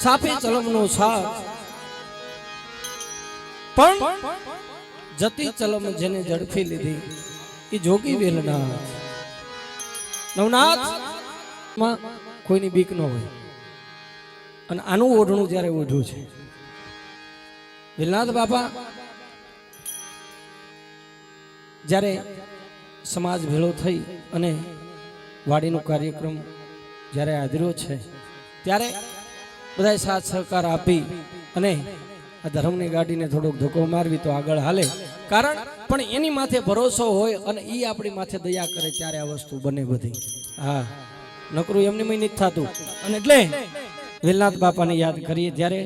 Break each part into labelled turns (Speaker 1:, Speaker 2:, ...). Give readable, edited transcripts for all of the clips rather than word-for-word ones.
Speaker 1: સાફે ચલમનો સાથ પણ જતી ચલમ જેને ઝડપી લીધી એ જોગી વેલનાથ. નવનાથ માં કોઈની બીક ન હોય અને આનું ઓઢણું જ્યારે ઓઢ્યું છે વેલનાથ બાપા જ્યારે સમાજ ભેળો થઈ અને વાડીનો કાર્યક્રમ જ્યારે આદર્યો છે ત્યારે બધાએ સાથ સહકાર આપી અને આ ધર્મની ગાડીને થોડોક ધક્કો મારવી તો આગળ હાલે. કારણ પણ એની માથે ભરોસો હોય અને એ આપણી માથે દયા કરે ત્યારે આ વસ્તુ બને બધી. હા, નકરું એમની મય નથી થતું. અને એટલે વેલનાથ બાપાને યાદ કરીએ ત્યારે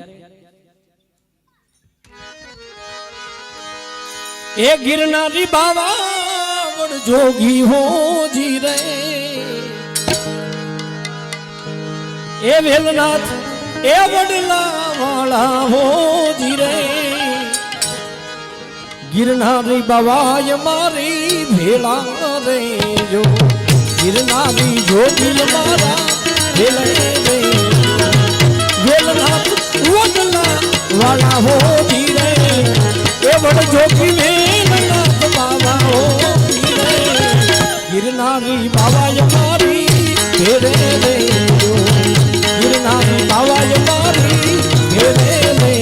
Speaker 1: એ ગિરનારી બાવા જોગી હો જી રે એ વેલનાથ એ વડલા વાળા હો જી રે ગિરનારી બાવાય મારી ભેળા રે જો ગિરનારી જોગી મારા ભેલે રે વેલનાથ વડલા વાળા હો જી રે એ વડ જોગી વેલનાથ બાવા હો ગિરનારી બાવાય મારી ભેરે રે ગિરનારી બાવાય મારી ભેરે રે.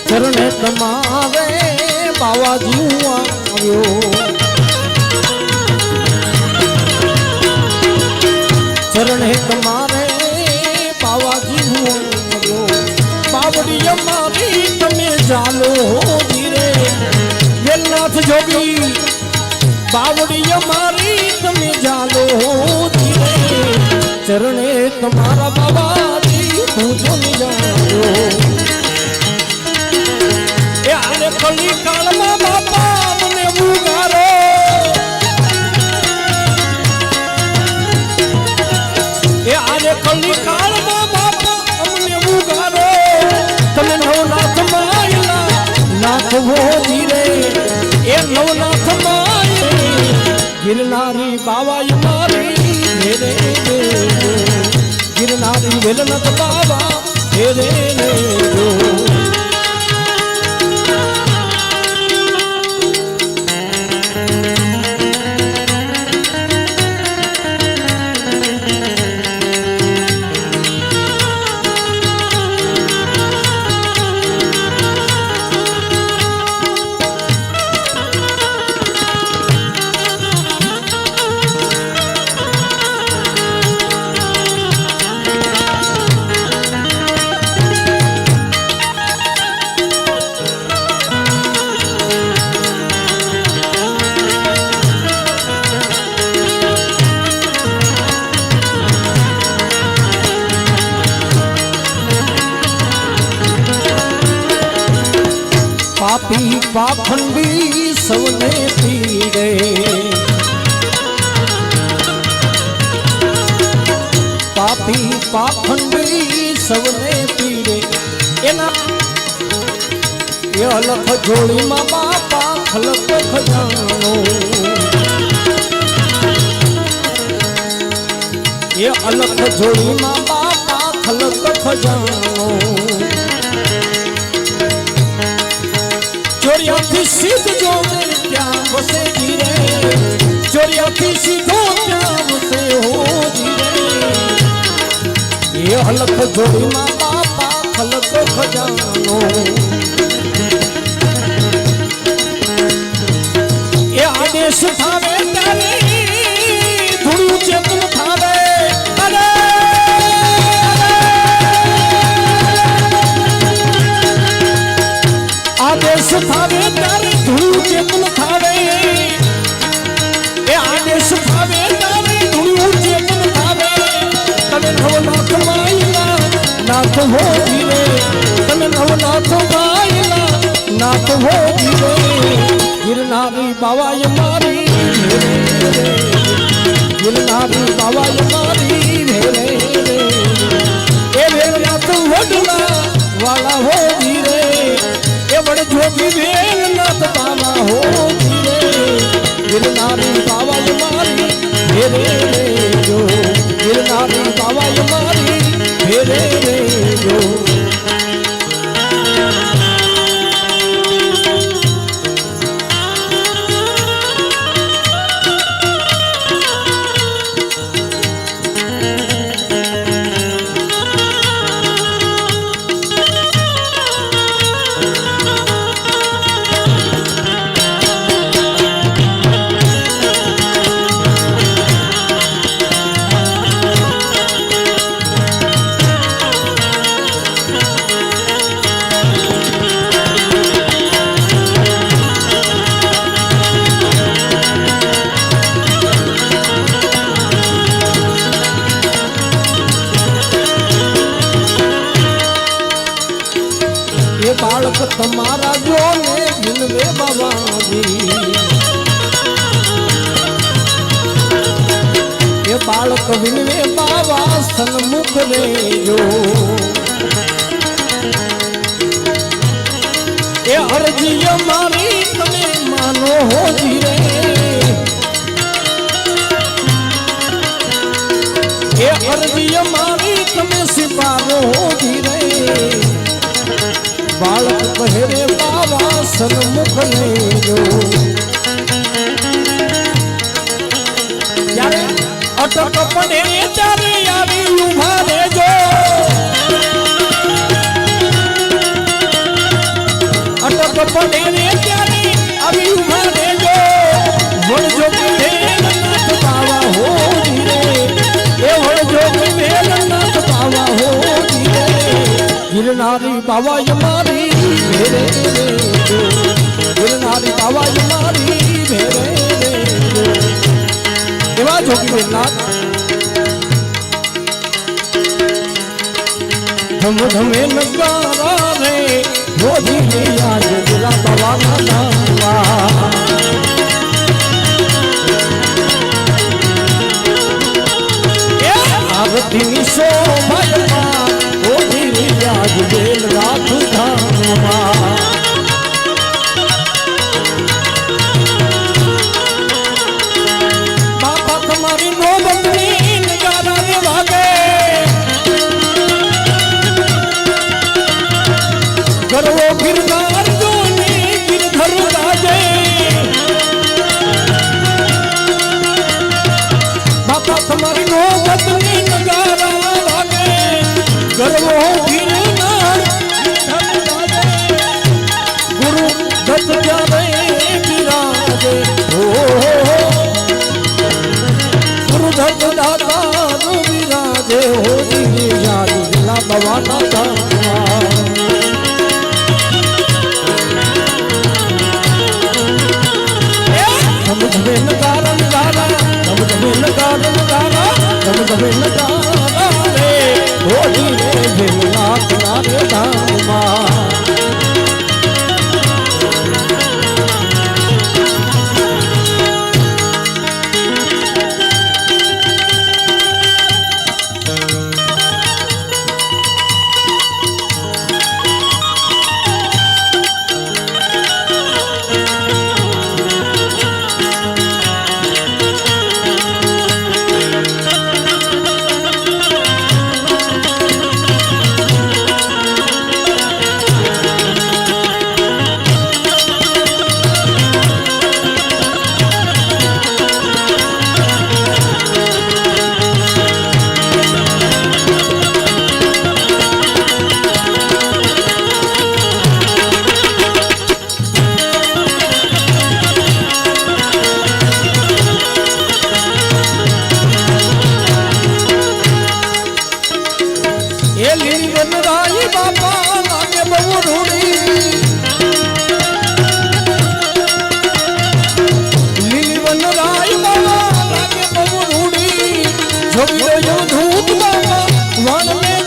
Speaker 1: ચરણે તમારે બાવાજી આવ્યો ચરણે તમારે બાવાજી આવ્યો બાવડી મારી તમે ચાલો ધીરે વેલનાથ જોગી બાવડી મારી તમે ચાલો ધીરે ચરણે તમારા બાવાજી હું જો જાણ્યો કલી કાળમાં બાપા મને ઉગારો એ આજે કલી કાળમાં બાપા અમને ઉગારો તમે નવનાથ માયલા નાથવો ધીરે એ નવનાથ માય ગિરનારી બાવાય મારી ઘેરે ગિરનારી વેલનાથ બાવા ઘેરે પાપી પાખંડી સૌને પીડે પાપી પાખંડી સૌને પીડે એના એ અલખ જોડીમાં બાપા ખલક ખજાનો એ અલખ જોડીમાં બાપા ખલક ખજાનો ચોરિયાથી સીધ જોવે ત્યાં વસે ધીરે ચોરિયાથી સીધો ત્યાં વસે હો ધીરે એ હલક જોડીમાં બાપા ખલક ખજાનો એ આદેશ થાવે ત્યારે ધૂળું ચેતન થાવે અરે નાથ હોજી રે ગિરનારી બાવાય મારી ગિરનારી બાવાય મારી રે એ વેલનાથ વડલા વાલા હોજી રે એ વડ જોગી વેલનાથ બાવા હોજી રે ગિરનારી બાવાય મારી રે જો ગિરનારી બાવાય મારી રે જો बालक तुम्हारा जो ने विनवे बाबाजी ये बालक विनवे बाबा सन्मुख रे जो ये अर्जी हमारी तने मानो हो जी रे ये अर्जी हमारी तने सिपारो हो जी रे बालक कहरे बाबा सन्मुख ने जो यारे अटक पड़े त्यारे यारी उभा रे जो अटक पड़े त्यारे अभी उभा रे जो वण जो वेलनाथ बाबा हो रे ए वण जो वेलनाथ बाबा हो रे गिरनारी बाबा मारी मेरे गिरनारी बाबा मारी मेरे एवा जोगी वेलनाथ धम धमे नगारा रे रोजी लिया जिला बाबा नामा आरती शोभा आज वेलनाथ धामा बाबा तुम्हारी नौबत में नगारा रे वागे गर्वो गिरनार जो ने गिरधर राजे बाबा तुम्हारी नौबत में नगारा वागे गर्वो भवाना धमे नगारा नगारा धमे नगारा नगारा धमे नगारा रे होली रे वेलनाथ नारे धामा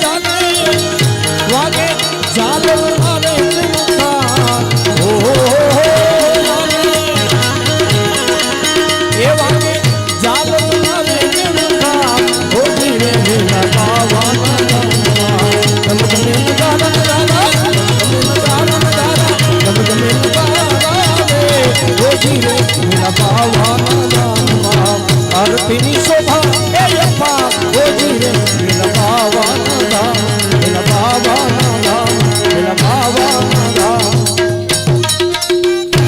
Speaker 1: जाने वागे जाल मारे मुखा हो ભાવન